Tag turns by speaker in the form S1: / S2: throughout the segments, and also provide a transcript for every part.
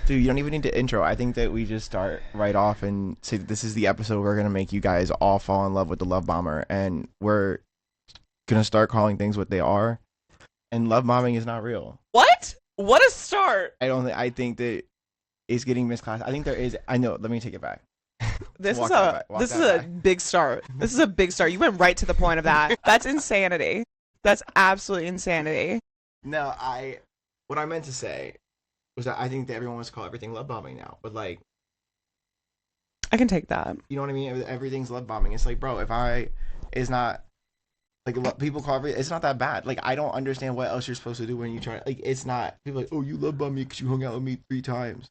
S1: Dude, you don't even need to intro. I think that we just start right off and say that this is the episode we're gonna make you guys all fall in love with the love bomber, and we're gonna start calling things what they are. And love bombing is not real.
S2: What? What a start!
S1: I don't. I think that it's getting misclassified. I think there is. I know. Let me take it back.
S2: This
S1: Walk
S2: is
S1: that
S2: a
S1: back.
S2: this
S1: Walk
S2: is
S1: that
S2: a
S1: back.
S2: big start. This is a big start. You went right to the point of that. That's insanity. That's absolute insanity.
S1: No, what I meant to say was that I think that everyone wants to call everything love bombing now, but like,
S2: I can take that.
S1: you know what I mean? Everything's love bombing. It's like, bro, it's not like people call it's not that bad. Like, I don't understand what else you're supposed to do when you try. Like, it's not people like, oh, you love bomb me because you hung out with me 3 times.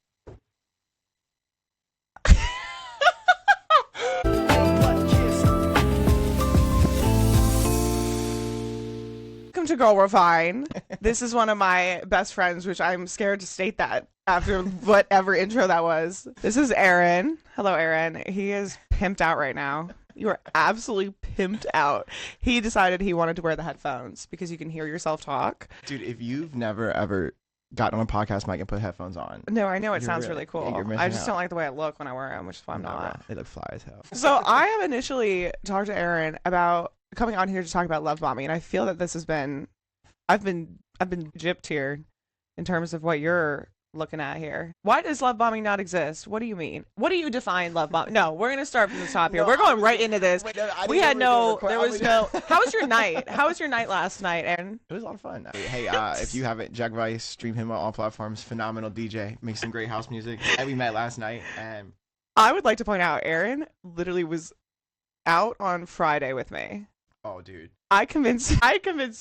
S2: Welcome to Girl We're Fine. This is one of my best friends, which I'm scared to state that after whatever intro that was. This is Aaron. Hello, Aaron. He is pimped out right now. You are absolutely pimped out. He decided he wanted to wear the headphones because you can hear yourself talk.
S1: Dude, if you've never ever gotten on a podcast mic and put headphones on,
S2: No, I know it
S1: You're
S2: sounds
S1: really-
S2: really cool.
S1: yeah, you're missing
S2: I just
S1: out.
S2: don't like the way I look when I wear them, which is why I'm
S1: no,
S2: not.
S1: bro, they look fly as hell.
S2: So I have initially talked to Aaron about coming on here to talk about love bombing, and I feel that this has been, I've been gypped here in terms of what you're looking at here. Why does love bombing not exist? What do you mean? What do you define love bombing? No, we're gonna start from the top here.
S1: No,
S2: we're
S1: I
S2: going
S1: was-
S2: right into this.
S1: Wait, no, I
S2: We
S1: didn't
S2: had
S1: know
S2: no,
S1: we
S2: there
S1: were
S2: was
S1: recording.
S2: no. How was your night? How was your night last night, Aaron?
S1: It was a lot of fun. Hey, if you haven't, Jack Rice, stream him on all platforms. Phenomenal DJ, makes some great house music. And we met last night, and
S2: I would like to point out, Aaron literally was out on Friday with me.
S1: oh, dude,
S2: I convinced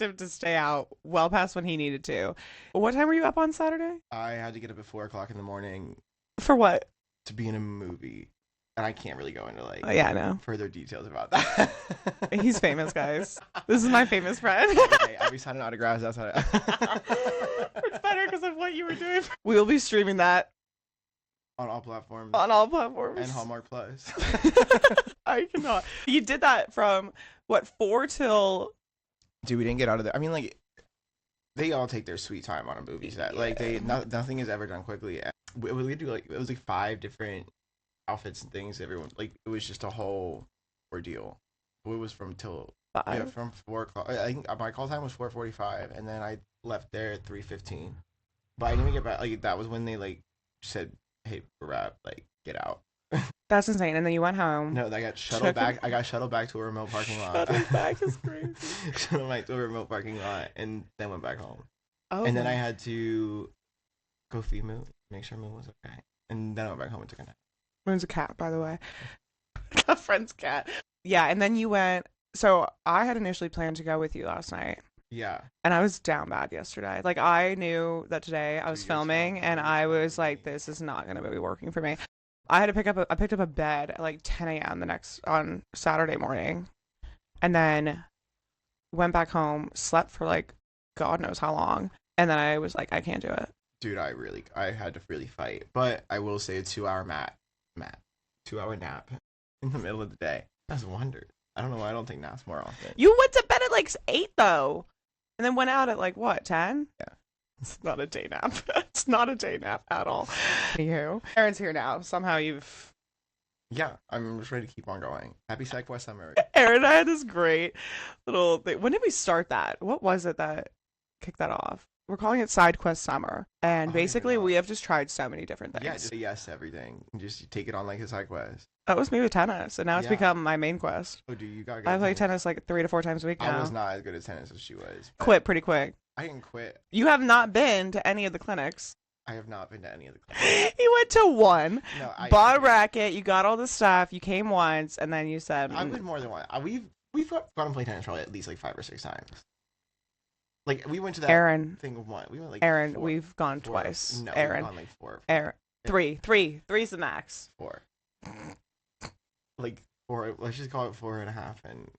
S2: him to stay out well past when he needed to. What time were you up on Saturday?
S1: I had to get up at 4 o'clock in the morning
S2: For what?
S1: to be in a movie, and I can't really go into like
S2: Oh, yeah, I know.
S1: further details about that.
S2: He's famous, guys. This is my famous friend.
S1: Hey, I'll be signing autographs outside.
S2: It's better because of what you were doing. We will be streaming that
S1: On all platforms
S2: on all platforms.
S1: and Hallmark Plus.
S2: I cannot. You did that from what 4 till?
S1: Dude, we didn't get out of there. I mean, like, they all take their sweet time on a movie set. Like, nothing is ever done quickly. We do like it was like 5 different outfits and things. Everyone like it was just a whole ordeal. It was from 4 o'clock. I think my call time was 4:45, and then I left there at 3:15. But I didn't even get back. Like, that was when they like said, "Hey, we're out. Like, get out."
S2: That's insane. And then you went home.
S1: No, I got shuttled back. I got shuttled back to a remote parking lot.
S2: Shuttled back is crazy.
S1: Shuttled back to a remote parking lot, and then went back home.
S2: Oh,
S1: And then I had to go feed Moo, make sure Moo was okay. And then I went back home and took a nap.
S2: Moon's a cat, by the way. A friend's cat. Yeah, and then you went. So I had initially planned to go with you last night.
S1: Yeah.
S2: And I was down bad yesterday. Like, I knew that today I was
S1: Dude,
S2: filming, and I was like, this is not going to be working for me. I had to I picked up a bed at like 10 a.m. on Saturday morning, and then went back home, slept for like God knows how long, and then I was like, I can't do it.
S1: Dude, I had to really fight. But I will say a 2-hour 2-hour nap in the middle of the day. That's wonders. I don't know why I don't take naps more often.
S2: You went to bed at like 8 though, and then went out at like what, 10?
S1: Yeah.
S2: It's not a day nap. It's not a day nap at all. Anywho, Aaron's here now. Somehow you've.
S1: Yeah, I'm just ready to keep on going. Happy Psych Summer.
S2: Aaron and I had this great little thing. When did we start that? What was it that kicked that off? We're calling it Side Quest Summer. And
S1: Oh,
S2: basically,
S1: yeah.
S2: we have just tried so many different things.
S1: Yeah, just say yes to everything. And just take it on like a side quest.
S2: That was me with tennis, and now it's
S1: Yeah.
S2: become my main quest.
S1: Oh, dude, you got good
S2: I
S1: at
S2: play tennis like 3 to 4 times a week
S1: I
S2: now.
S1: was not as good at tennis as she was. but
S2: Quit pretty quick.
S1: I didn't quit.
S2: You have not been to any of the clinics.
S1: I have not been to any of the clubs.
S2: You went to one,
S1: No,
S2: bought a racket, you got all the stuff, you came once, and then you said,
S1: I've been more than one. We've gone and played tennis probably at least like 5 or 6 times. Like, we went to that
S2: Aaron,
S1: thing of one. We went like
S2: Aaron,
S1: 4.
S2: we've gone
S1: 4.
S2: twice.
S1: No,
S2: Aaron,
S1: we've gone like 4.
S2: Aaron, three's the max.
S1: 4. Like 4. Let's just call it 4.5. And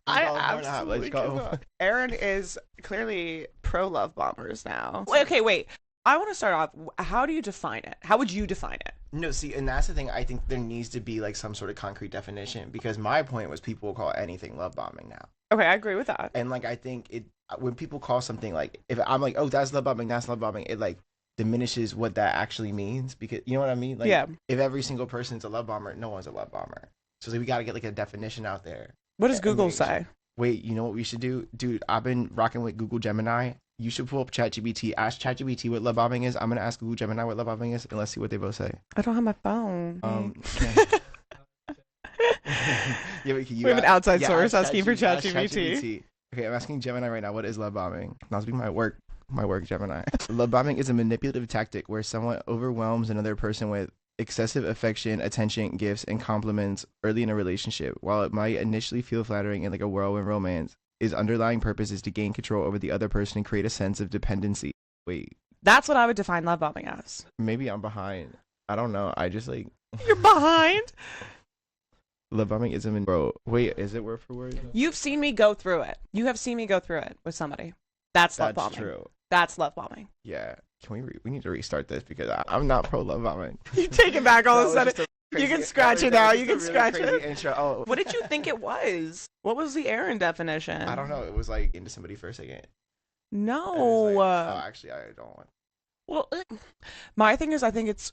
S2: I
S1: call it 4.5.
S2: absolutely
S1: Let's call it
S2: cannot. Aaron is clearly pro love bombers now. Wait. I want to start off. How do you define it? How would you define it?
S1: No, see, and that's the thing. I think there needs to be like some sort of concrete definition, because my point was people will call anything love bombing now.
S2: Okay, I agree with that.
S1: And like, I think it when people call something like, if I'm like, oh, that's love bombing, it like diminishes what that actually means, because you know what I mean. Like,
S2: Yeah.
S1: if every single person's a love bomber, no one's a love bomber. So like, we got to get like a definition out there.
S2: What does Google
S1: make
S2: say?
S1: Wait, you know what we should do, dude? I've been rocking with Google Gemini. You should pull up ChatGPT. Ask ChatGPT what love bombing is. I'm gonna ask Google Gemini what love bombing is, and let's see what they both say.
S2: I don't have my phone.
S1: Yeah,
S2: we have an outside source asking for ChatGPT.
S1: Okay, I'm asking Gemini right now. What is love bombing? Now speaking my work Gemini. Love bombing is a manipulative tactic where someone overwhelms another person with excessive affection, attention, gifts, and compliments early in a relationship. While it might initially feel flattering and like a whirlwind romance, its underlying purpose is to gain control over the other person and create a sense of dependency. Wait.
S2: That's what I would define love bombing as.
S1: Maybe I'm behind. I don't know. I just like...
S2: You're behind?
S1: Love bombing isn't... Bro, wait, is it word for word?
S2: You've seen me go through it. You have seen me go through it with somebody. That's love bombing.
S1: That's true.
S2: That's love bombing.
S1: Yeah. Can we need to restart this because I'm not pro love bombing.
S2: You take it back all of a sudden. You can scratch it now. You can scratch it.
S1: Intro. Oh.
S2: What did you think it was? What was the Aaron definition?
S1: I don't know. It was like into somebody for a second.
S2: No.
S1: Like, oh, actually, I don't want.
S2: Well, my thing is, I think it's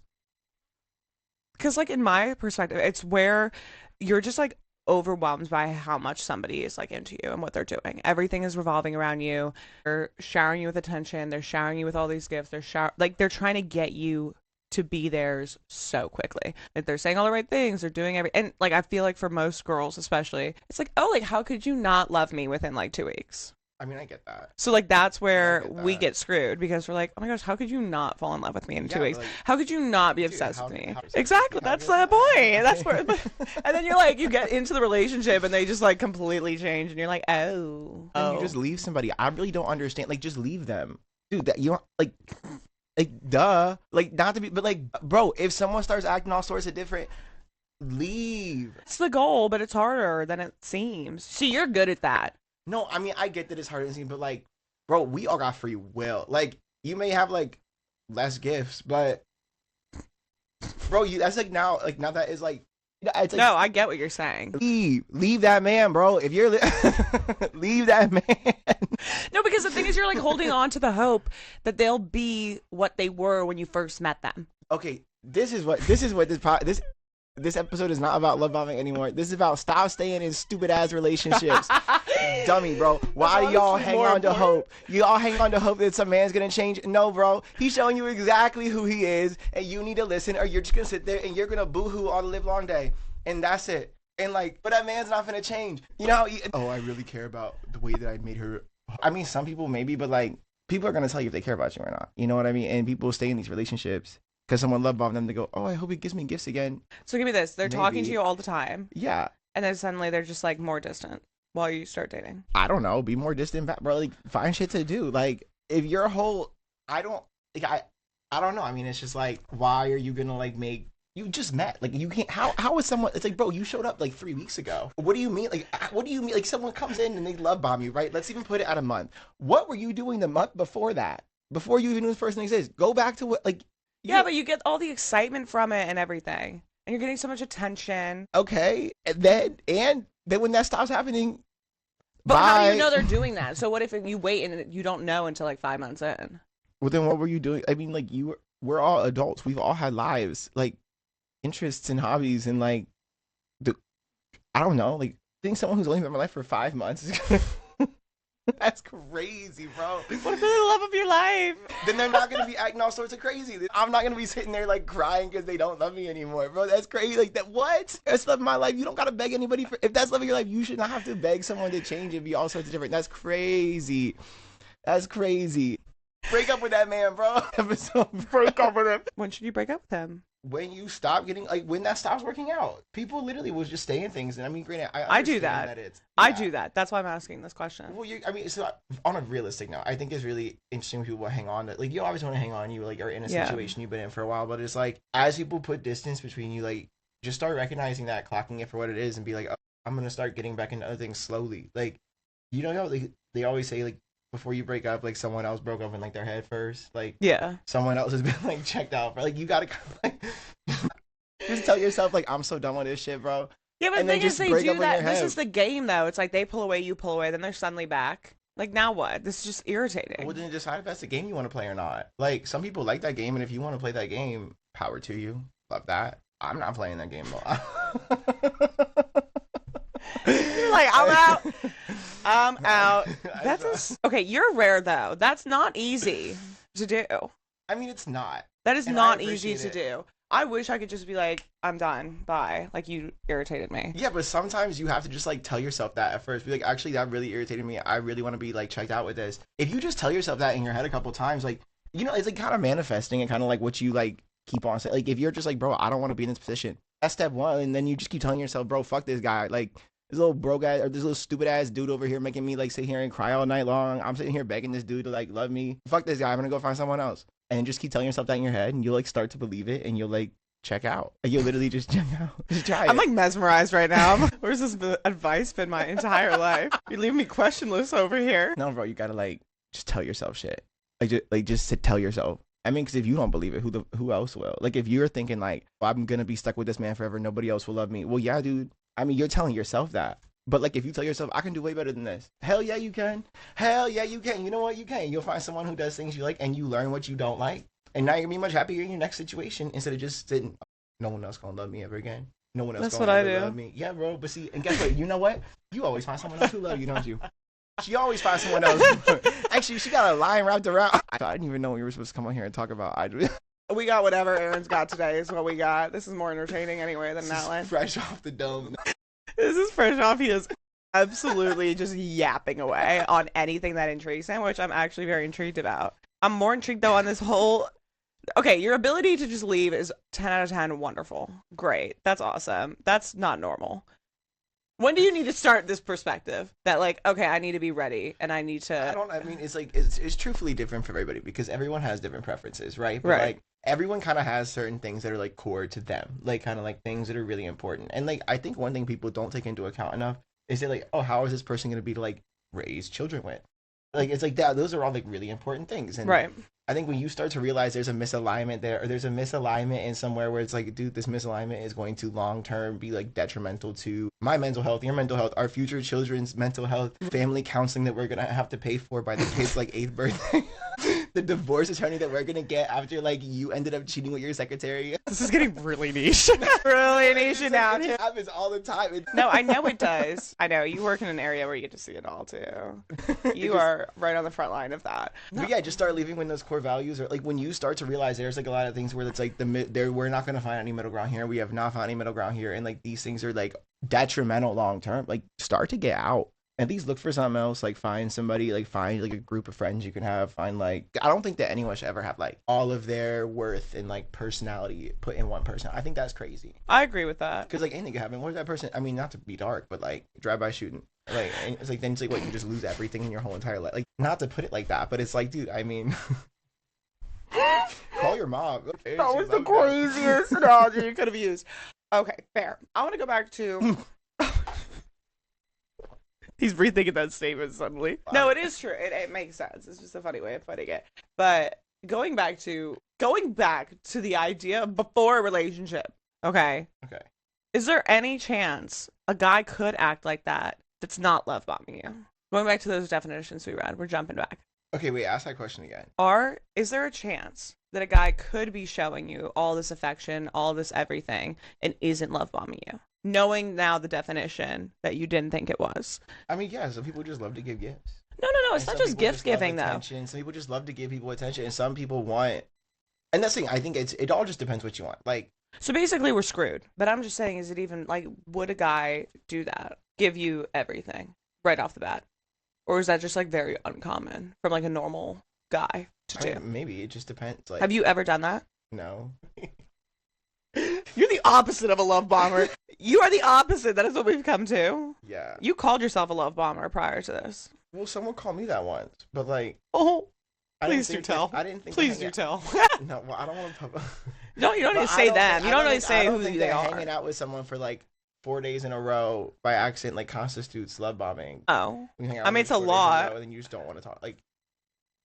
S2: because, like, in my perspective, it's where you're just like overwhelmed by how much somebody is like into you and what they're doing. Everything is revolving around you. They're showering you with attention. They're showering you with all these gifts. They're trying to get you to be theirs so quickly. Like, they're saying all the right things. They're doing and like, I feel like for most girls, especially, it's like, oh, like, how could you not love me within like 2 weeks?
S1: I mean, I get that.
S2: So like, that's where we get screwed, because we're like, oh my gosh, how could you not fall in love with me in 2 weeks? Like, how could you not be obsessed with me? Exactly. That's the point. That's where, and then you're like, you get into the relationship and they just like completely change and you're like, oh.
S1: And you just leave somebody. I really don't understand. Like, just leave them. Dude, that you don't like, duh. Like, not to be, but like, bro, if someone starts acting all sorts of different, leave.
S2: It's the goal, but it's harder than it seems. See, you're good at that.
S1: No, I mean, I get that it's harder than it seems, but like, bro, we all got free will. Like, you may have like less gifts, but bro, that's like now that is like, it's like,
S2: no, I get what you're saying.
S1: Leave that man, bro. If you're leave that man.
S2: No, because the thing is, you're like holding on to the hope that they'll be what they were when you first met them.
S1: Okay, this is what this episode is not about love bombing anymore. This is about stop staying in stupid ass relationships. Dummy, bro. Why do y'all hang on to hope? You all hang on to hope that some man's gonna change. No, bro. He's showing you exactly who he is, and you need to listen, or you're just gonna sit there and you're gonna boo-hoo all the live long day. And that's it. And like, but that man's not gonna change. You know how I really care about the way that I made her. I mean, some people maybe, but like, people are gonna tell you if they care about you or not. You know what I mean? And people stay in these relationships because someone love bombed them. They go, oh, I hope he gives me gifts again.
S2: So give me this. They're talking to you all the time.
S1: Yeah.
S2: And then suddenly they're just like more distant while you start dating.
S1: I don't know. Be more distant, bro. Like, find shit to do. Like, if your whole, I don't know. I mean, it's just like, why are you gonna like make? You just met. Like, you can't. How is someone? It's like, bro, you showed up like 3 weeks ago. What do you mean? Like, what do you mean? Like, someone comes in and they love bomb you, right? Let's even put it at a month. What were you doing the month before that? Before you even knew this person exists? Go back to what, like.
S2: Yeah, but you get all the excitement from it and everything, and you're getting so much attention.
S1: Okay, and then when that stops happening.
S2: But how do you know they're doing that? So what if you wait and you don't know until like 5 months in?
S1: Well, then what were you doing? I mean, like, we're all adults. We've all had lives, like, interests and hobbies, and like, I don't know, like, I think someone who's only been in my life for 5 months is gonna, that's crazy, bro.
S2: What if they're the love of your life?
S1: Then they're not gonna be acting all sorts of crazy. I'm not gonna be sitting there like crying because they don't love me anymore, bro. That's crazy. Like, that, what? That's love of my life. You don't gotta beg anybody for. If that's love of your life, you should not have to beg someone to change and be all sorts of different. That's crazy. That's crazy. Break up with that man, bro. Break up with him.
S2: When should you break up with him?
S1: When you stop getting, like, when that stops working out. People literally will just stay in things, and I mean, granted,
S2: I do that. I do that. That's why I'm asking this question.
S1: Well, I mean, so on a realistic note, I think it's really interesting when people hang on to, like, you always want to hang on. You like are in a situation you've been in for a while, but it's like, as people put distance between you, like, just start recognizing that, clocking it for what it is, and be like, oh, I'm gonna start getting back into other things slowly. Like, you know, like, they always say, like, before you break up, like, someone else broke up in like their head first. Like,
S2: yeah,
S1: someone else has been like checked out for, like, you gotta like just tell yourself, like, I'm so done with this shit, bro.
S2: Yeah, but the thing is, they do that. This is the game, though. It's like they pull away, you pull away, then they're suddenly back. Like, now what? This is just irritating.
S1: Well, then decide if that's the game you want to play or not. Like, some people like that game, and if you want to play that game, power to you. Love that. I'm not playing that game though.
S2: You're like, I'm out. I'm out. Okay, you're rare though. That's not easy to do.
S1: I mean, it's not.
S2: That is
S1: And
S2: not easy to do. I wish I could just be like, I'm done. Bye. Like, you irritated me.
S1: Yeah, but sometimes you have to just like tell yourself that at first. Be like, actually, that really irritated me. I really want to be like checked out with this. If you just tell yourself that in your head a couple times, like, you know, it's like kind of manifesting and kind of like what you like keep on saying. Like, if you're just like, bro, I don't want to be in this position. That's step one, and then you just keep telling yourself, bro, fuck this guy. Like, this little bro guy or this little stupid ass dude over here making me like sit here and cry all night long. I'm sitting here begging this dude to like love me. Fuck this guy. I'm gonna go find someone else. And just keep telling yourself that in your head, and you'll like start to believe it, and you'll like check out. Like, you'll literally just check out. Just try it.
S2: I'm like mesmerized right now. Where's this advice been my entire life? You're leaving me questionless over here.
S1: No, bro, you gotta like just tell yourself shit. Just tell yourself. I mean, because if you don't believe it, who else will? Like, if you're thinking like, well, I'm gonna be stuck with this man forever, nobody else will love me. Well, yeah, dude. I mean, you're telling yourself that. But like, if you tell yourself, I can do way better than this. Hell yeah, you can. Hell yeah, you can. You know what? You can. You'll find someone who does things you like, and you learn what you don't like. And now you're gonna be much happier in your next situation instead of just sitting. No one else gonna love me ever again. No one else
S2: That's
S1: gonna
S2: what
S1: ever
S2: I do.
S1: love me. Yeah, bro. But see, and guess what? You know what? You always find someone else who love you, don't you? She always finds someone else. Actually, she got a line wrapped around. I didn't even know we were supposed to come on here and talk about.
S2: We got whatever Aaron's got today is what we got. This is more entertaining anyway than that one.
S1: Fresh off the dome.
S2: This is fresh off. He is absolutely just yapping away on anything that intrigues him, which I'm actually very intrigued about. I'm more intrigued though on this whole. Okay, your ability to just leave is 10 out of 10 wonderful. Great. That's awesome. That's not normal. When do you need to start this perspective that like, okay, I need to be ready and I need to
S1: I mean, it's like it's truthfully different for everybody because everyone has different preferences, right? But
S2: Right.
S1: like everyone kind of has certain things that are like core to them, like kind of like things that are really important. And like I think one thing people don't take into account enough is that like, oh, how is this person going to be to like raise children with? Like, it's like that. Those are all like really important things. And
S2: Right.
S1: I think when you start to realize there's a misalignment there, or there's a misalignment in somewhere where it's like, dude, this misalignment is going to long term be like detrimental to my mental health, your mental health, our future children's mental health, family counseling that we're gonna have to pay for by the kid's like 8th birthday, the divorce attorney that we're gonna get after like you ended up cheating with your secretary.
S2: This is getting really niche. Really niche down here.
S1: It happens all the time.
S2: No, I know it does. I know you work in an area where you get to see it all too. You are right on the front line of that.
S1: But yeah, just start living with those core values, or like when you start to realize there's like a lot of things where it's like we're not gonna find any middle ground here. We have not found any middle ground here, and like these things are like detrimental long term. Like start to get out. At least look for something else. Like find somebody. Like find like a group of friends you can have. Find like I don't think that anyone should ever have like all of their worth and like personality put in one person. I think that's crazy.
S2: I agree with that.
S1: Because like anything could happen. What if that person? I mean, not to be dark, but like drive-by shooting. Like it's like then it's like what you just lose everything in your whole entire life. Like not to put it like that, but it's like, dude. I mean, call your mom. Okay,
S2: That was the craziest analogy you could have used. Okay, fair. I want to go back to. He's rethinking that statement suddenly. No, it is true. It makes sense. It's just a funny way of putting it. But going back to the idea of before a relationship. Okay.
S1: Okay.
S2: Is there any chance a guy could act like that that's not love bombing you? Going back to those definitions we read, we're jumping back.
S1: Okay, wait. Ask that question again.
S2: Or is there a chance that a guy could be showing you all this affection, all this everything, and isn't love bombing you? Knowing now the definition that you didn't think it was.
S1: I mean, yeah, some people just love to give gifts.
S2: No. It's not just gift giving, though.
S1: Some people just love to give people attention, and some people want. And that's the thing. I think it all just depends what you want. Like,
S2: so basically, we're screwed. But I'm just saying, is it even like, would a guy do that? Give you everything right off the bat? Or is that just like very uncommon from like a normal guy to do?
S1: Maybe it just depends. Like,
S2: have you ever done that?
S1: No.
S2: You're the opposite of a love bomber. You are the opposite. That is what we've come to.
S1: Yeah.
S2: You called yourself a love bomber prior to this.
S1: Well, someone called me that once, but like.
S2: Oh.
S1: I
S2: Please do tell.
S1: I didn't think.
S2: Please do tell.
S1: No, well, I don't want to.
S2: No, you don't need to say them. You don't need to say who they are.
S1: Hanging out with someone for like 4 days in a row by accident like constitutes love bombing.
S2: Oh. I mean, it's a lot.
S1: And then you just don't want to talk. Like.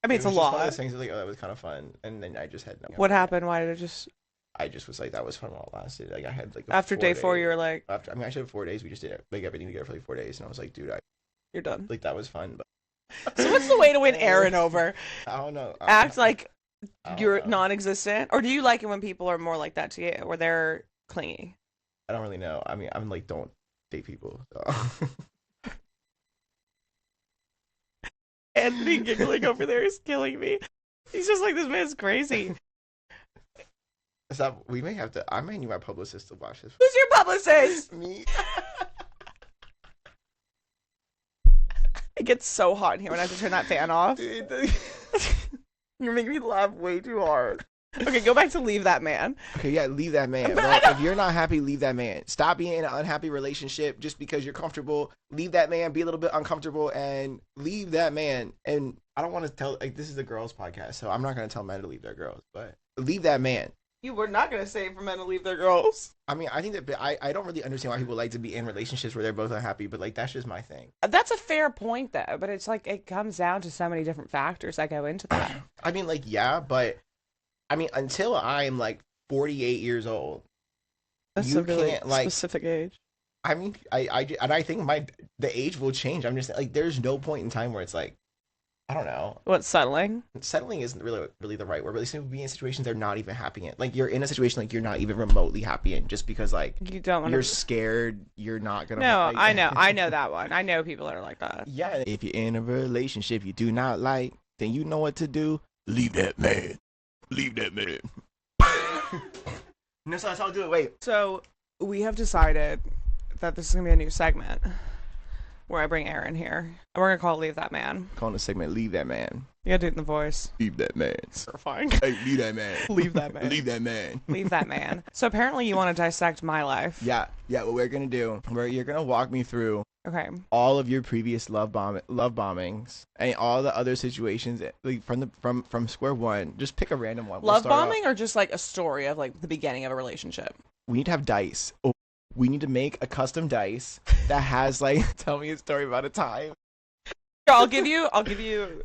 S2: I mean, it's a lot.
S1: One of those things like, oh, that was kind of fun, and then I just had no.
S2: What happened? Why did it just?
S1: I just was like, that was fun while it lasted. Like I had like
S2: after day 4, you were like.
S1: I mean, actually, 4 days. We just did like everything together for like 4 days, and I was like, dude,
S2: you're done.
S1: Like that was fun, but
S2: So what's the way to win Aaron over?
S1: I don't know.
S2: Act like
S1: I don't
S2: you're
S1: know.
S2: non-existent, or do you like it when people are more like that to you, where they're clingy?
S1: I don't really know. I mean, I'm like, don't date people. So.
S2: Anthony giggling over there is killing me. He's just like, this man's crazy.
S1: Stop. We may have to. I may need my publicist to watch this.
S2: Who's your publicist?
S1: Me.
S2: It gets so hot in here when I have to turn that fan off. You're making me laugh way too hard. Okay, go back to leave that man.
S1: Okay, yeah, leave that man. Well, if you're not happy, leave that man. Stop being in an unhappy relationship just because you're comfortable. Leave that man. Be a little bit uncomfortable and leave that man. And I don't want to tell, like, this is a girls' podcast, so I'm not going to tell men to leave their girls, but leave that man.
S2: You were not going to say for men to leave their girls.
S1: I mean, I think that I don't really understand why people like to be in relationships where they're both unhappy, but like that's just my thing.
S2: That's a fair point, though, but it's like it comes down to so many different factors that go into that.
S1: I mean, like, yeah, but I mean, until I'm like 48 years old,
S2: That's
S1: you
S2: a really
S1: can't, like,
S2: specific age.
S1: I mean, I think the age will change. I'm just like, there's no point in time where it's like, I don't know.
S2: What, settling?
S1: Settling isn't really the right word, but at least be in situations they're not even happy in. Like, you're in a situation like you're not even remotely happy in, just because like
S2: You don't want
S1: you're
S2: to.
S1: scared, you're not gonna.
S2: No,
S1: like,
S2: I know that one. I know people that are like that.
S1: Yeah, if you're in a relationship you do not like, then you know what to do. Leave that man. Leave that man. No, so that's how I'll do it. Wait.
S2: So we have decided that this is gonna be a new segment where I bring Aaron here, and we're gonna call it "Leave That Man."
S1: Calling the segment "Leave That Man."
S2: You gotta do it in the voice.
S1: Leave that man.
S2: Terrifying.
S1: Hey, leave that man.
S2: Leave that man.
S1: Leave that man.
S2: Leave that man. So apparently you want to dissect my life.
S1: Yeah. What we're gonna do, you're gonna walk me through
S2: Okay.
S1: all of your previous love bombings and all the other situations, like from square one. Just pick a random one.
S2: Love bombing, or just like a story of like the beginning of a relationship?
S1: We need to have dice. Oh, we need to make a custom dice that has like tell me a story about a time.
S2: I'll give you.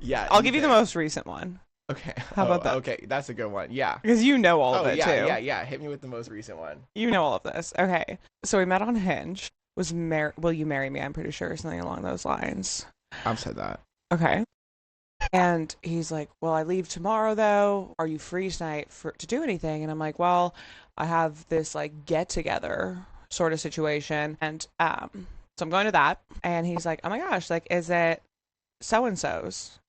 S1: Yeah.
S2: I'll give you the most recent one.
S1: Okay.
S2: How about that?
S1: Okay, that's a good one. Yeah.
S2: Because you know all of it
S1: yeah,
S2: too.
S1: Yeah. Hit me with the most recent one.
S2: You know all of this. Okay. So we met on Hinge. Will you marry me? I'm pretty sure something along those lines.
S1: I've said that.
S2: Okay. And he's like, well, I leave tomorrow though. Are you free tonight to do anything? And I'm like, well, I have this like get together sort of situation, and so I'm going to that. And he's like, oh my gosh, like, is it so and so's?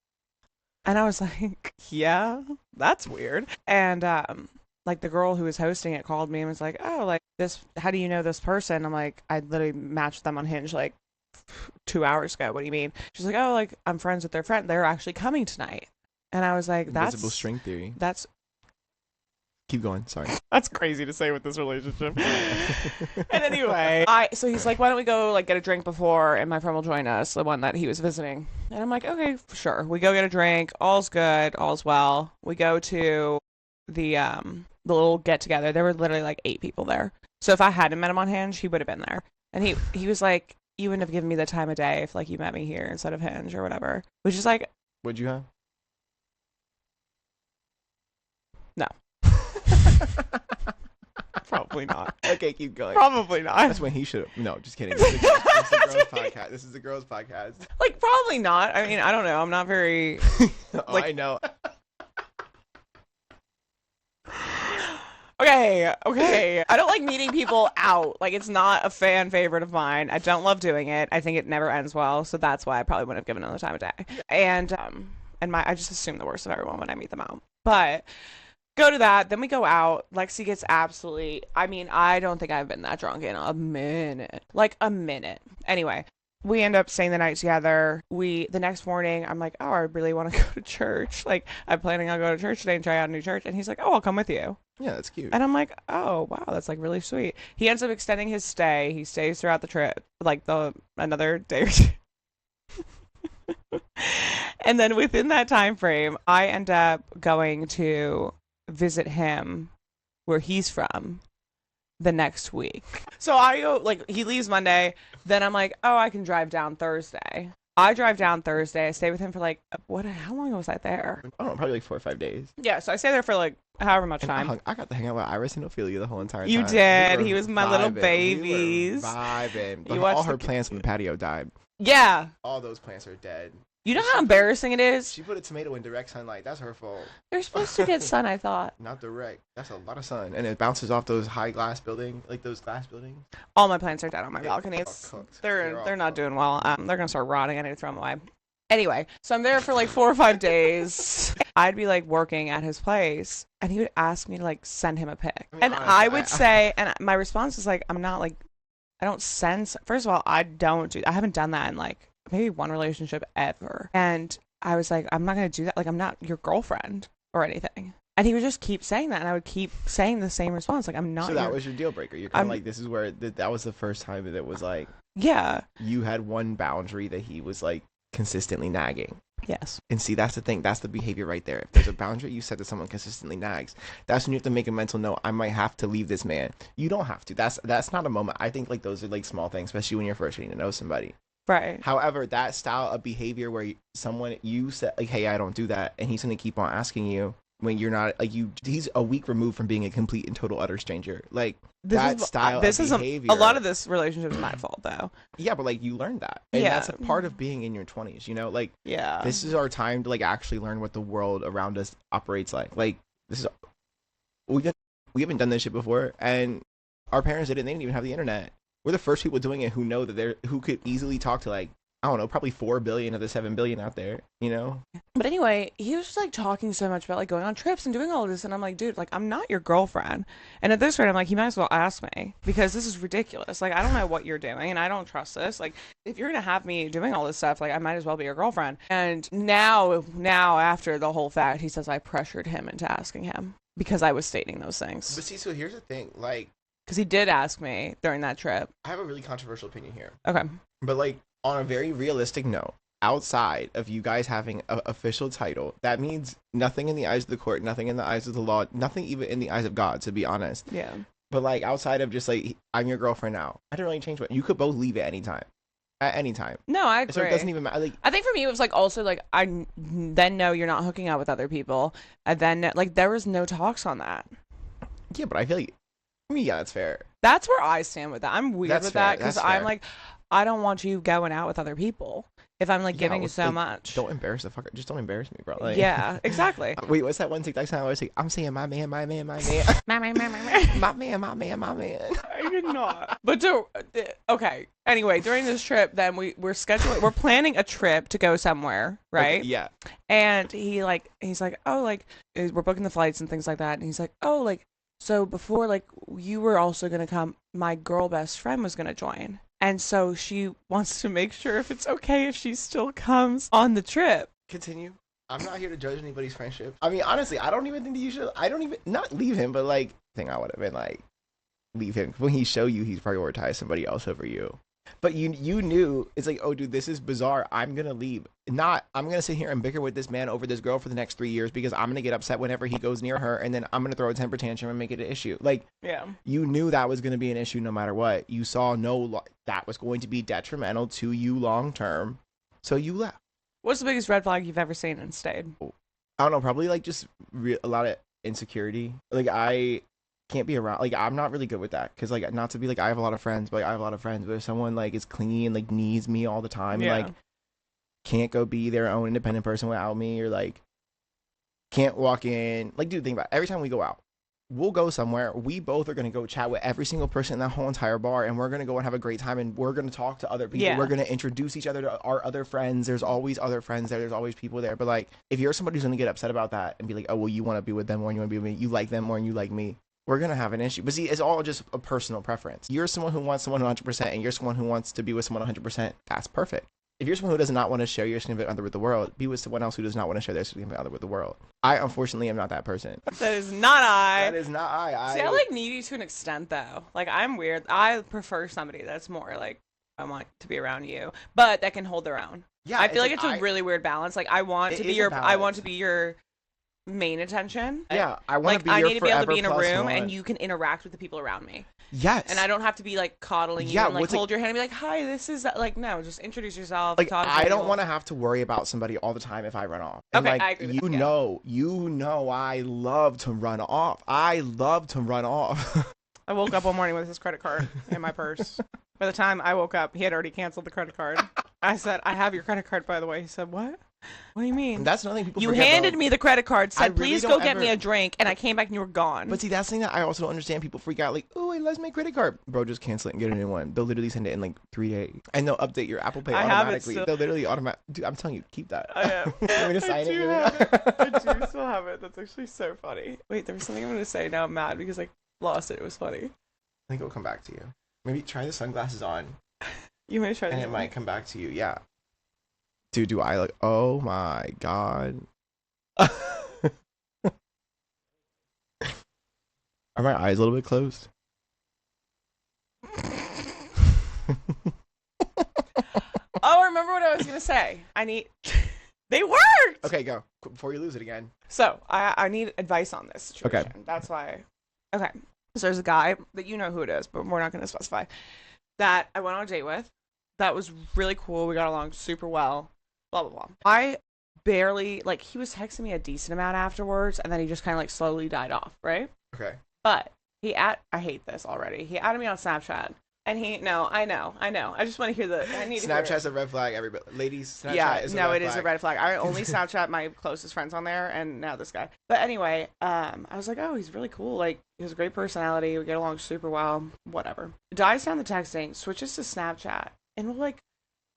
S2: And I was like, yeah, that's weird. And like the girl who was hosting it called me and was like, oh, like this, how do you know this person? I'm like, I literally matched them on Hinge like 2 hours ago. What do you mean? She's like, oh, like I'm friends with their friend. They're actually coming tonight. And I was like, that's
S1: invisible string theory.
S2: That's
S1: keep going. Sorry.
S2: That's crazy to say with this relationship. And anyway, so he's like, why don't we go like get a drink before, and my friend will join us, the one that he was visiting. And I'm like, okay, sure. We go get a drink. All's good. All's well. We go to the little get together. There were literally like 8 people there. So if I hadn't met him on Hinge, he would have been there. And he was like, you wouldn't have given me the time of day if like you met me here instead of Hinge or whatever. Which is like,
S1: what'd you have?
S2: No. Probably not.
S1: Okay, keep going.
S2: Probably not.
S1: That's when he should have. No, just kidding. This is the girls' podcast. This is the girls' podcast.
S2: Like, probably not. I mean, I don't know. I'm not very.
S1: Like, I know.
S2: Okay. I don't like meeting people out. Like, it's not a fan favorite of mine. I don't love doing it. I think it never ends well. So that's why I probably wouldn't have given them the time of day. And I just assume the worst of everyone when I meet them out. But go to that. Then we go out. Lexi gets absolutely. I mean, I don't think I've been that drunk in a minute. Like a minute. Anyway. We end up staying the night together. The next morning, I'm like, oh, I really want to go to church. Like, I'm planning on going to church today and try out a new church. And he's like, oh, I'll come with you.
S1: Yeah, that's cute.
S2: And I'm like, oh, wow, that's like really sweet. He ends up extending his stay. He stays throughout the trip, like another day or two. And then within that time frame, I end up going to visit him where he's from the next week. So I go, like, he leaves Monday. Then I'm like, oh, I can drive down Thursday. I drive down Thursday. I stay with him for like, how long was I there?
S1: I don't know, probably like 4 or 5 days.
S2: Yeah, so I stay there for like however much time.
S1: I got to hang out with Iris and Ophelia the whole entire time.
S2: You did.
S1: We
S2: He was my little babies.
S1: We were vibing.
S2: You
S1: All
S2: watched
S1: her plants on the patio died.
S2: Yeah.
S1: All those plants are dead.
S2: You know how embarrassing it is?
S1: She put a tomato in direct sunlight. That's her fault.
S2: You're supposed to get sun, I thought.
S1: Not direct. That's a lot of sun, and it bounces off those high glass buildings, like those glass buildings.
S2: All my plants are dead on my balconies. They're not
S1: cooked.
S2: doing well. They're gonna start rotting. I need to throw them away. Anyway, so I'm there for like 4 or 5 days. I'd be like working at his place, and he would ask me to like send him a pic, and
S1: honestly,
S2: I would say, and my response is like, I'm not like, I don't send. First of all, I haven't done that in like maybe one relationship ever, and I was like, I'm not gonna do that. Like, I'm not your girlfriend or anything. And he would just keep saying that, and I would keep saying the same response, like, I'm not.
S1: So that was your deal breaker. You're kind of like, this is where that was the first time that it was like,
S2: yeah,
S1: you had one boundary that he was like consistently nagging.
S2: Yes.
S1: And see, that's the thing. That's the behavior right there. If there's a boundary you set that someone consistently nags, that's when you have to make a mental note. I might have to leave this man. You don't have to. That's not a moment. I think like those are like small things, especially when you're first getting to know somebody.
S2: Right.
S1: However, that style of behavior where you said like, hey, I don't do that, and he's going to keep on asking you when you're not like he's a week removed from being a complete and total utter stranger. Like style of behavior.
S2: A lot of this relationship is my fault though.
S1: Yeah, but like you learned that. And that's a part of being in your 20s, you know? Like this is our time to like actually learn what the world around us operates like. Like this is we haven't done this shit before, and our parents didn't. They didn't even have the internet. We're the first people doing it who know that who could easily talk to like, I don't know, probably 4 billion of the 7 billion out there, you know?
S2: But anyway, he was just like talking so much about like going on trips and doing all of this. And I'm like, dude, like, I'm not your girlfriend. And at this rate, I'm like, you might as well ask me because this is ridiculous. Like, I don't know what you're doing and I don't trust this. Like, if you're going to have me doing all this stuff, like, I might as well be your girlfriend. And now after the whole fact, he says I pressured him into asking him because I was stating those things.
S1: But see, so here's the thing, like,
S2: because he did ask me during that trip.
S1: I have a really controversial opinion here.
S2: Okay.
S1: But like, on a very realistic note, outside of you guys having an official title, that means nothing in the eyes of the court, nothing in the eyes of the law, nothing even in the eyes of God, to be honest.
S2: Yeah.
S1: But like, outside of just like, I'm your girlfriend now, I didn't really change what you could both leave at any time. At any time.
S2: No, I agree.
S1: So it doesn't even matter. Like,
S2: I think for me, it was like also like I then know you're not hooking out with other people, and then like there was no talks on that.
S1: Yeah, but I feel like, I mean, yeah, that's fair.
S2: That's where I stand with that. I'm weird with that because I'm
S1: fair.
S2: like, I don't want you going out with other people if I'm like giving you so
S1: like,
S2: much.
S1: Don't embarrass the fucker. Just don't embarrass me, bro. Like,
S2: yeah, exactly.
S1: Wait, what's that one TikTok sound? I always say, I'm saying my man, my man, my man,
S2: my man.
S1: my man, my man, my man.
S2: I did not. But okay. Anyway, during this trip, then we're planning a trip to go somewhere, right?
S1: Okay, yeah.
S2: And he's like, oh, like we're booking the flights and things like that, and he's like, oh, like. So before, like, you were also going to come, my girl best friend was going to join. And so she wants to make sure if it's okay if she still comes on the trip.
S1: Continue. I'm not here to judge anybody's friendship. I mean, honestly, I don't even think that you should, I don't even, not leave him, but like, I think I would have been like, leave him. When he show you, he's prioritized somebody else over you. But you knew, it's like, oh, dude, this is bizarre. I'm going to leave. Not, I'm going to sit here and bicker with this man over this girl for the next 3 years because I'm going to get upset whenever he goes near her. And then I'm going to throw a temper tantrum and make it an issue. Like,
S2: yeah,
S1: you knew that was going to be an issue no matter what. You saw that was going to be detrimental to you long term. So you left.
S2: What's the biggest red flag you've ever seen and stayed?
S1: I don't know. Probably like just a lot of insecurity. Like, I can't be around, like, I'm not really good with that because, like, not to be like, I have a lot of friends, but like, I have a lot of friends, but if someone like is clingy, like needs me all the time,
S2: yeah.
S1: and like can't go be their own independent person without me, or like can't walk in, like, dude, think about it. Every time we go out, we'll go somewhere, we both are going to go chat with every single person in that whole entire bar, and we're going to go and have a great time, and we're going to talk to other people.
S2: Yeah.
S1: We're going to introduce each other to our other friends. There's always other friends there, there's always people there. But like, if you're somebody who's going to get upset about that and be like, oh, well, you want to be with them more than you want to be with me, you like them more than you like me, we're going to have an issue. But see, it's all just a personal preference. You're someone who wants someone 100%, and you're someone who wants to be with someone 100%. That's perfect. If you're someone who does not want to share your significant other with the world, be with someone else who does not want to share their significant other with the world. I, unfortunately, am not that person.
S2: That is not I.
S1: That is not I.
S2: See, I like needy to an extent, though. Like, I'm weird. I prefer somebody that's more like, I want to be around you, but that can hold their own.
S1: Yeah,
S2: I feel like it's a really weird balance. Like, I want to be your main attention.
S1: Yeah, I want to be your
S2: I need to be able to be in a
S1: forever
S2: room
S1: plus
S2: and
S1: one.
S2: you can interact with the people around me.
S1: Yes.
S2: And I don't have to be like coddling you and like hold your hand and be like, hi, this is that. Like, no, just introduce yourself.
S1: Like, I don't want to have to worry about somebody all the time if I run off. And
S2: okay,
S1: like,
S2: I agree with that.
S1: You know I love to run off. I love to run off.
S2: I woke up one morning with his credit card in my purse. By the time I woke up, he had already canceled the credit card. I said, I have your credit card, by the way. He said, what? What do you mean?
S1: And that's another thing people
S2: You
S1: forget,
S2: handed
S1: though.
S2: me the credit card,
S1: I
S2: said,
S1: really
S2: please
S1: don't
S2: go get me
S1: ever-
S2: a drink, and I came back and you were gone.
S1: But see, that's the thing that I also don't understand. People freak out like, oh, wait, let's make credit card. Bro, just cancel it and get a new one. They'll literally send it in like 3 days. And they'll update your Apple Pay
S2: I have it
S1: automatically.
S2: still.
S1: They'll literally automatic. Dude, I'm telling you, keep that.
S2: I am.
S1: Want me to sign
S2: do
S1: it?
S2: have it. I do still have it. That's actually so funny. Wait, there was something I'm going to say. Now I'm mad because I lost it. It was funny.
S1: I think it'll come back to you. Maybe try the sunglasses on.
S2: You may try
S1: And
S2: this
S1: it
S2: one.
S1: might come back to you. Yeah. Dude, do I look? Oh my God. Are my eyes a little bit closed?
S2: Oh, remember what I was going to say. They worked!
S1: Okay, go. Before you lose it again.
S2: So, I need advice on this situation.
S1: Okay.
S2: That's why. Okay. So, there's a guy that you know who it is, but we're not going to specify, that I went on a date with. That was really cool. We got along super well. Blah, blah, blah. I barely, like, he was texting me a decent amount afterwards, and then he just kind of, like, slowly died off, right?
S1: Okay.
S2: But I hate this already. He added me on Snapchat. And I know. I just want to hear I need to hear it.
S1: Snapchat's a red flag, everybody. Ladies, Snapchat
S2: Yeah,
S1: is a
S2: no,
S1: red
S2: it is
S1: flag.
S2: a red flag. I only Snapchat my closest friends on there, and now this guy. But anyway, I was like, oh, he's really cool. Like, he has a great personality. We get along super well. Whatever. Dies down the texting, switches to Snapchat, and will, like,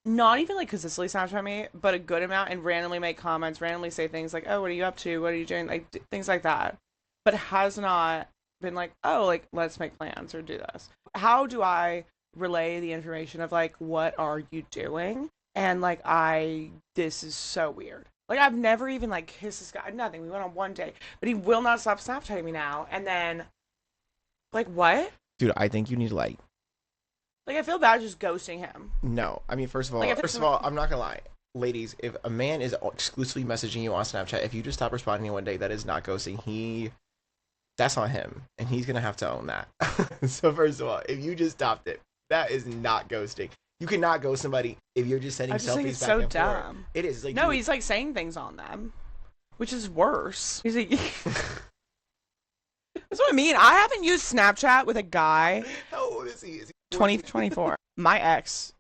S2: not even, like, consistently Snapchat me, but a good amount, and randomly make comments, randomly say things like, oh, what are you up to? What are you doing? Like, things like that. But has not been like, oh, like, let's make plans or do this. How do I relay the information of, like, what are you doing? And, like, this is so weird. Like, I've never even, like, kissed this guy. Nothing. We went on one date. But he will not stop Snapchatting me now. And then, like, what?
S1: Dude, I think you need to, like,
S2: I feel bad just ghosting him.
S1: no. I mean, first of all,
S2: Like,
S1: I'm not gonna lie. Ladies, if a man is exclusively messaging you on Snapchat, if you just stop responding one day, that is not ghosting. That's on him, and he's gonna have to own that. So first of all, if you just stopped it, that is not ghosting. You cannot ghost somebody if you're just sending
S2: I just
S1: selfies
S2: think it's
S1: back
S2: so
S1: and
S2: dumb.
S1: forth. It is. Like,
S2: No,
S1: dude,
S2: he's, like, saying things on them, which is worse. He's like, that's what I mean. I haven't used Snapchat with a guy.
S1: How old is he? Is he
S2: 2024. My ex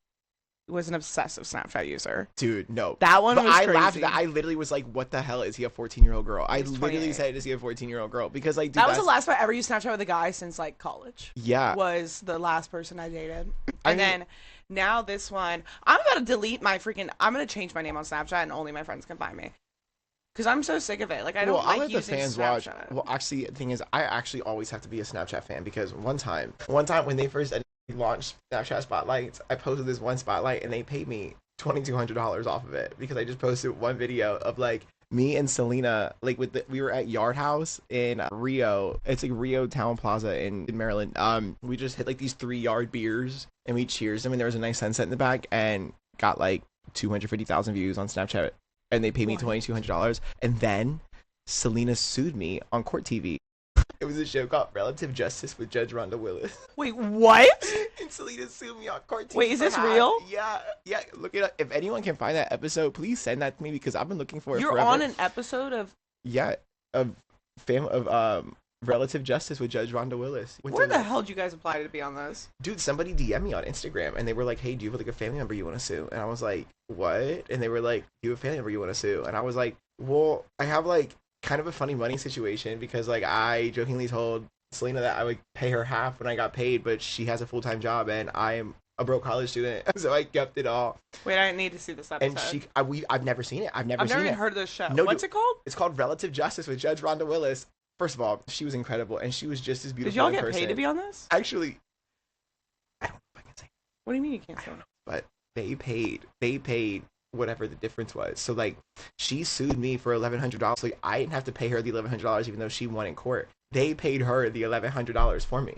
S2: was an obsessive Snapchat user.
S1: Dude, no.
S2: That one
S1: But
S2: was
S1: I
S2: crazy.
S1: laughed at that. I literally was like, what the hell? Is he a 14-year-old girl? I
S2: He's
S1: literally
S2: 28.
S1: said, is he a 14-year-old girl? Because, like, dude,
S2: That was the last time I ever used Snapchat with a guy since, like, college.
S1: Yeah.
S2: Was the last person I dated.
S1: I
S2: And
S1: mean-
S2: then now this one, I'm about to delete my freaking. I'm gonna change my name on Snapchat and only my friends can find me. Because I'm so sick of it. Like, I don't
S1: Well, I'll
S2: like
S1: let the
S2: using
S1: fans
S2: Snapchat.
S1: watch. Well, actually, the thing is, I actually always have to be a Snapchat fan because one time when they first launched Snapchat Spotlights, I posted this one spotlight and they paid me $2,200 off of it because I just posted one video of, like, me and Selena, like, we were at Yard House in Rio. It's like Rio Town Plaza in Maryland. We just hit, like, these 3-yard beers and we cheers them, and there was a nice sunset in the back, and got like 250,000 views on Snapchat, and they paid me $2,200. And then Selena sued me on Court TV. It was a show called Relative Justice with Judge Rhonda Willis.
S2: Wait, what?
S1: And Selena sued me on Court TV.
S2: Wait, is
S1: for
S2: this
S1: half.
S2: real?
S1: Yeah. Look it up. If anyone can find that episode, please send that to me because I've been looking for it
S2: You're
S1: forever.
S2: on an episode of.
S1: Yeah, of Relative Justice with Judge Rhonda Willis.
S2: Where the hell did you guys apply to be on this?
S1: Dude, somebody DM'd me on Instagram and they were like, hey, do you have, like, a family member you want to sue? And I was like, what? And they were like, do you have a family member you want to sue? And I was like, well, I have, like, kind of a funny money situation because, like, I jokingly told Selena that I would pay her half when I got paid, but she has a full-time job and I am a broke college student, so I kept it all.
S2: Wait, I need to see this episode.
S1: And I've never seen it. I've never
S2: even heard of this show.
S1: No,
S2: What's it called?
S1: It's called Relative Justice with Judge Rhonda Willis. First of all, she was incredible, and she was just as beautiful.
S2: Did y'all
S1: in
S2: get
S1: person.
S2: paid to be on this?
S1: Actually, I don't know if I can say.
S2: What do you mean you can't
S1: I
S2: say?
S1: don't know, but they paid whatever the difference was. So, like, she sued me for $1,100. Like, I didn't have to pay her the $1,100 even though she won in court. They paid her the $1,100 for me.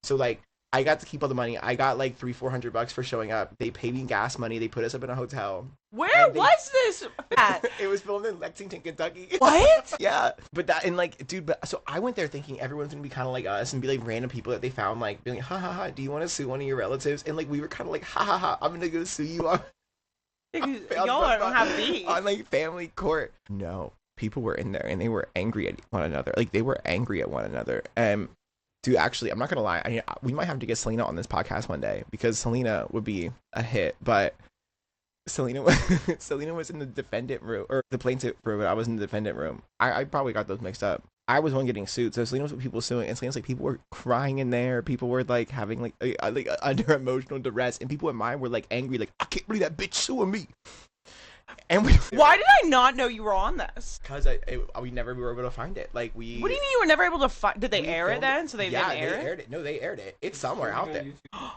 S1: So, like, I got to keep all the money. I got like $300-400 for showing up. They paid me gas money. They put us up in a hotel.
S2: Where was this at?
S1: It was filmed in Lexington, Kentucky.
S2: What?
S1: Yeah, but that, and, like, dude, but so I went there thinking everyone's gonna be kind of like us and be like random people that they found, like, being like, ha ha ha, do you want to sue one of your relatives? And, like, we were kind of like, ha ha ha, I'm gonna go sue you on
S2: Y'all don't have beef.
S1: on, like, family court. No, people were in there and they were angry at one another. Like, they were angry at one another. And dude, actually, I'm not gonna lie. I mean, we might have to get Selena on this podcast one day because Selena would be a hit. But Selena was Selena was in the defendant room or the plaintiff room, but I was in the defendant room. I probably got those mixed up. I was one getting sued, so Selena was with people suing, and Selena's like people were crying in there, people were like having like under emotional duress, and people in mine were like angry, like I can't believe that bitch suing me. And
S2: why did I not know you were on this?
S1: Because we never were able to find it. Like we.
S2: What do you mean you were never able to find? Did they air it then? So they didn't air it?
S1: Yeah, they aired it. No, they aired it. It's somewhere out there.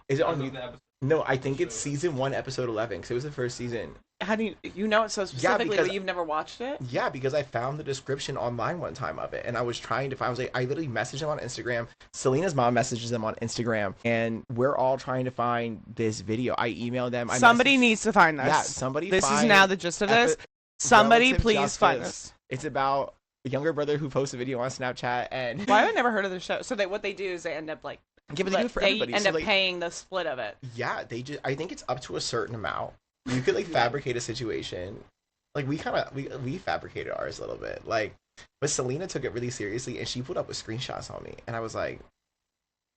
S1: Is it on YouTube? No, I think it's season 1, episode 11, because it was the first season.
S2: How do you know it so specifically, but you've never watched it?
S1: Yeah, because I found the description online one time of it, and I was trying to find. I was like, I literally messaged them on Instagram. Selena's mom messages them on Instagram, and we're all trying to find this video. I emailed them.
S2: Somebody needs to find this.
S1: Yeah, somebody.
S2: This is now the gist of this. Somebody please find this.
S1: It's about a younger brother who posts a video on Snapchat, and
S2: why have I never heard of the show? So what they do is they end up like.
S1: Yeah, but they do it for everybody.
S2: End up paying the split of it.
S1: Yeah, I think it's up to a certain amount. You could like fabricate a situation. Like we fabricated ours a little bit. Like, but Selena took it really seriously, and she put up with screenshots on me, and I was like,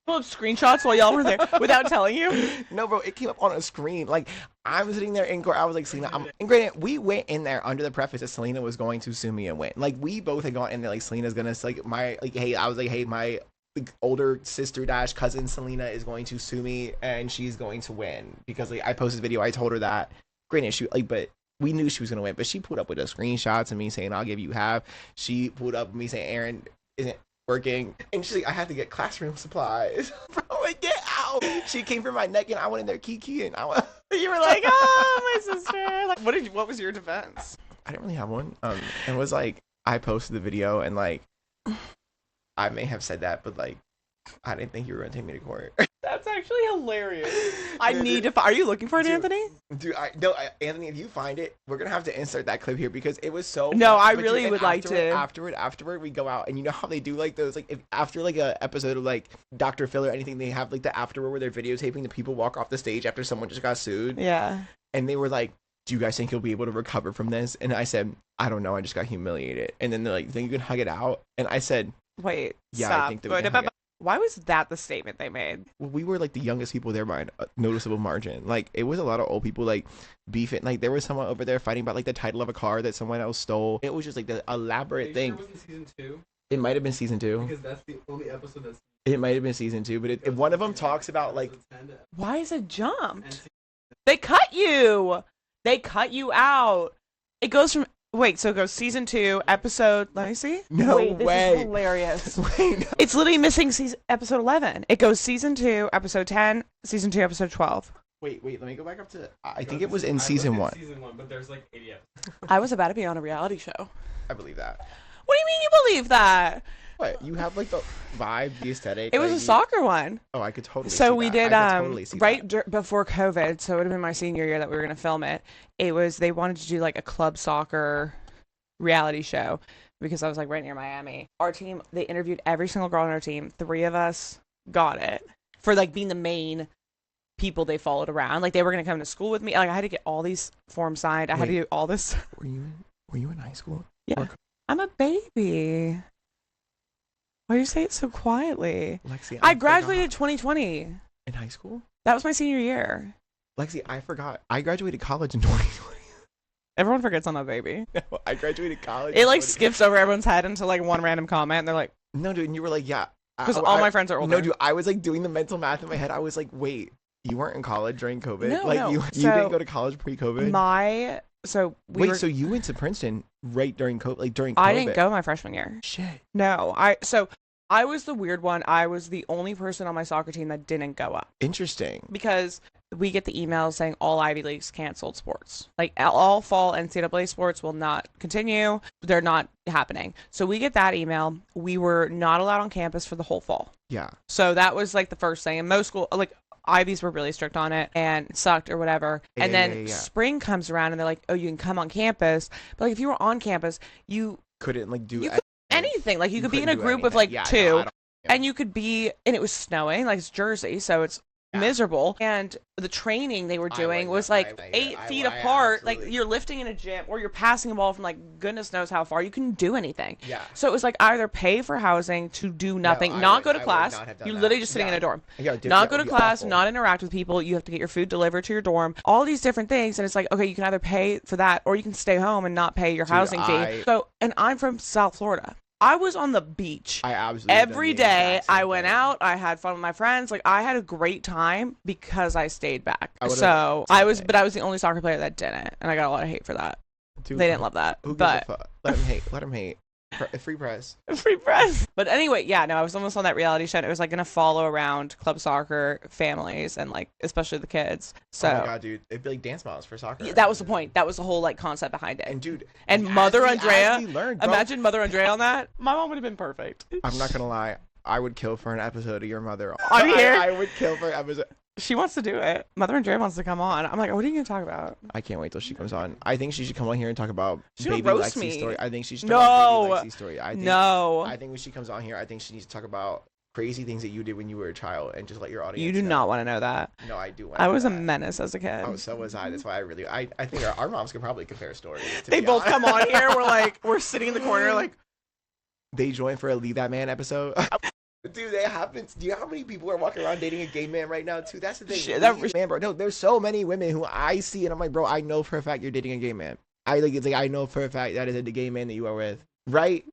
S2: pull up screenshots while y'all were there without telling you?
S1: No, bro, it came up on a screen. Like I'm sitting there in court. I was like, Selena, and granted, we went in there under the preface that Selena was going to sue me and win. Like we both had gone in there like Selena's gonna hey my older sister dash cousin Selena is going to sue me and she's going to win because like I posted a video. I told her that. Granted, but we knew she was gonna win. But she put up with the screenshots of me saying I'll give you half. She put up with me saying Aaron isn't working, and she's like I have to get classroom supplies. Bro, like, get out. She came for my neck, and I went in there kiki, and
S2: you were like, oh, my sister. Like, what was your defense?
S1: I didn't really have one. It was like I posted the video, and like. I may have said that, but like, I didn't think you were gonna take me to court.
S2: That's actually hilarious. I need to. Are you looking for it, Anthony?
S1: Dude, Anthony, if you find it, we're gonna have to insert that clip here because it was so.
S2: No, I really would like to.
S1: Afterward, we go out, and you know how they do like those, like if after like a episode of like Dr. Phil or anything, they have like the afterward where they're videotaping the people walk off the stage after someone just got sued.
S2: Yeah.
S1: And they were like, do you guys think you'll be able to recover from this? And I said, I don't know. I just got humiliated. And then they're like, think you can hug it out? And I said.
S2: Wait,
S1: yeah,
S2: stop.
S1: I think that
S2: why was that the statement they made?
S1: Well, we were like the youngest people there by a noticeable margin. Like it was a lot of old people like beefing. Like there was someone over there fighting about like the title of a car that someone else stole. It was just like the elaborate thing.
S3: Sure it wasn't season 2?
S1: It might have been season 2.
S3: Because that's the only episode that's.
S1: It might have been season 2, but if one of them talks about like.
S2: Why is it jumped? They cut you. They cut you out. It goes from. Wait, so it goes season 2, episode. Let me see.
S1: No
S2: Wait,
S1: way.
S2: This is hilarious.
S1: Wait, no.
S2: It's literally missing episode 11. It goes season 2, episode 10, season 2, episode 12.
S1: Wait. Let me go back up to. I think it was in season 1.
S3: Season 1, but there's like 80 episodes.
S2: I was about to be on a reality show.
S1: I believe that.
S2: What do you mean you believe that?
S1: What? You have like the vibe, the aesthetic.
S2: It was a soccer one.
S1: Oh, I could totally.
S2: So
S1: see
S2: we
S1: that.
S2: did
S1: totally
S2: before COVID. So it would have been my senior year that we were going to film it. It was they wanted to do like a club soccer reality show because I was like right near Miami. Our team, they interviewed every single girl on our team. 3 of us got it for like being the main people they followed around. Like they were going to come to school with me. Like I had to get all these forms signed. I had to do all this.
S1: Were you in high school?
S2: Yeah. I'm a baby. Why do you say it so quietly?
S1: Lexi,
S2: I graduated 2020.
S1: In high school?
S2: That was my senior year.
S1: Lexi, I forgot. I graduated college in 2020.
S2: Everyone forgets I'm a baby.
S1: No, I graduated college.
S2: It like skips over everyone's head into like one random comment, and they're like,
S1: "No, dude." And you were like, "Yeah,"
S2: because all my friends are older.
S1: No, dude. I was like doing the mental math in my head. I was like, "Wait, you weren't in college during COVID?
S2: No,
S1: like
S2: no.
S1: you didn't go to college pre-COVID?" So you went to Princeton right during COVID, like during COVID.
S2: I didn't go my freshman year.
S1: Shit.
S2: No, I was the weird one. I was the only person on my soccer team that didn't go up.
S1: Interesting.
S2: Because we get the emails saying all Ivy Leagues canceled sports. Like all fall NCAA sports will not continue. They're not happening. So we get that email. We were not allowed on campus for the whole fall.
S1: Yeah.
S2: So that was like the first thing. And most school, like Ivies were really strict on it and sucked or whatever. And then spring comes around and they're like, oh, you can come on campus. But like if you were on campus, you
S1: couldn't like do
S2: anything. Like you could be in a group of like 2
S1: no,
S2: and you could be, and it was snowing, like it's Jersey, so it's miserable. And the training they were doing was like 8 feet apart. Like you're lifting in a gym or you're passing a ball from like goodness knows how far. You couldn't do anything.
S1: Yeah.
S2: So it was like either pay for housing to do nothing, not go to class. You're literally just sitting in a dorm. Not go to class, not interact with people. You have to get your food delivered to your dorm. All these different things. And it's like, okay, you can either pay for that or you can stay home and not pay your housing fee. So, and I'm from South Florida. I was on the beach every day. I went out. I had fun with my friends. Like I had a great time because I stayed back. So I was the only soccer player that didn't, and I got a lot of hate for that. Dude, they didn't love that. But
S1: let him hate. Let him hate. Free press.
S2: Free press. But anyway, yeah, no, I was almost on that reality show. And it was like gonna follow around club soccer families and like especially the kids. So
S1: oh my god, dude, it'd be like dance moms for soccer.
S2: Yeah, that was the point. That was the whole like concept behind it.
S1: And dude,
S2: and Mother Andrea, imagine Mother Andrea on that. My mom would have been perfect.
S1: I'm not gonna lie, I would kill for an episode of your mother.
S2: On here,
S1: I would kill for an episode.
S2: She wants to do it. Mother Andrea wants to come on. I'm like, what are you gonna talk about?
S1: I can't wait till she comes on. I think she should come on here and talk about
S2: baby
S1: Lexi's story. I think she should talk about baby Lexi's story. I think when she comes on here, I think she needs to talk about crazy things that you did when you were a child and just let your audience.
S2: You do not want to know that.
S1: No, I do.
S2: I was a menace as a kid.
S1: Oh, so was I. That's why I think our moms could probably compare stories.
S2: They both come on here. We're sitting in the corner like.
S1: They joined for a Leave That Man episode. Dude, that happens. Do you know how many people are walking around dating a gay man right now, too? That's the thing.
S2: Shit,
S1: man, bro. No, there's so many women who I see, and I'm like, bro, I know for a fact you're dating a gay man. I know for a fact that is the gay man that you are with, right?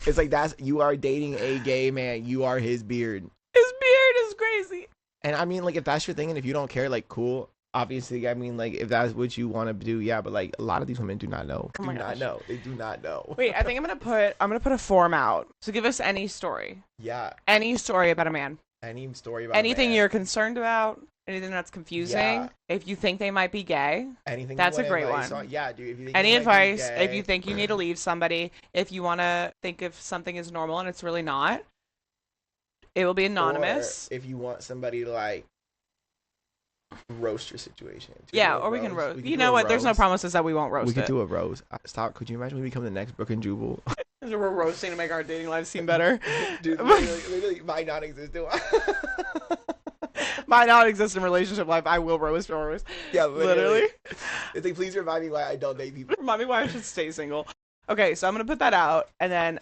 S1: It's like you are dating a gay man. You are his beard.
S2: His beard is crazy.
S1: And I mean, like, if that's your thing, and if you don't care, like, cool. Obviously, I mean, like, if that's what you want to do, yeah. But like, a lot of these women do not know.
S2: Oh my gosh.
S1: They do not know.
S2: Wait, I think I'm gonna put a form out. So give us any story.
S1: Yeah.
S2: Any story about a man.
S1: Any story about
S2: anything
S1: a man.
S2: You're concerned about. Anything that's confusing.
S1: Yeah.
S2: If you think they might be gay.
S1: Anything.
S2: That's a great one.
S1: Yeah, dude. If you think
S2: any advice? If you think you need to leave somebody. If you want to think if something is normal and it's really not. It will be anonymous.
S1: Or if you want somebody to like. Roast your situation.
S2: Yeah, or we can roast. You know what? There's no promises that we won't roast.
S1: We could do a roast. Stop. Could you imagine we become the next Brooke and Jubal?
S2: We're roasting to make our dating lives seem better.
S1: Dude, literally my non-existent.
S2: My non-existent relationship life. I will roast yours.
S1: Yeah, literally. It's like, please remind me why I don't date people.
S2: Remind me why I should stay single. Okay, so I'm gonna put that out, and then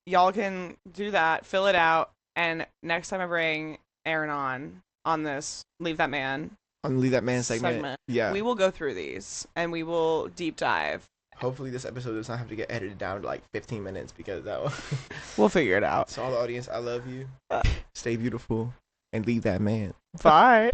S2: y'all can do that, fill it out, and next time I bring Aaron on this Leave That Man segment. Yeah, we will go through these and we will deep dive.
S1: Hopefully this episode does not have to get edited down to like 15 minutes because that will
S2: we'll figure it out.
S1: So all the audience, I love you. Stay beautiful and leave that man.
S2: Bye.